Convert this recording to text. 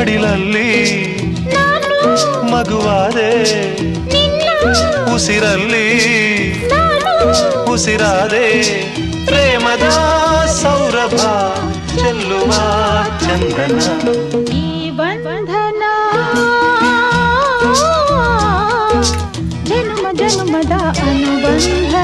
ಮಡಿಲಲ್ಲಿ ಮಗುವಾದೆ ಉಸಿರಲ್ಲಿ ಉಸಿರಾದೆ ಪ್ರೇಮದ ಸೌರಭ ಚೆಲ್ಲುವ ಚಂದನ ಈ ಬಂಧನ ಜನ್ಮ ಜನ್ಮದ ಅನುಬಂಧ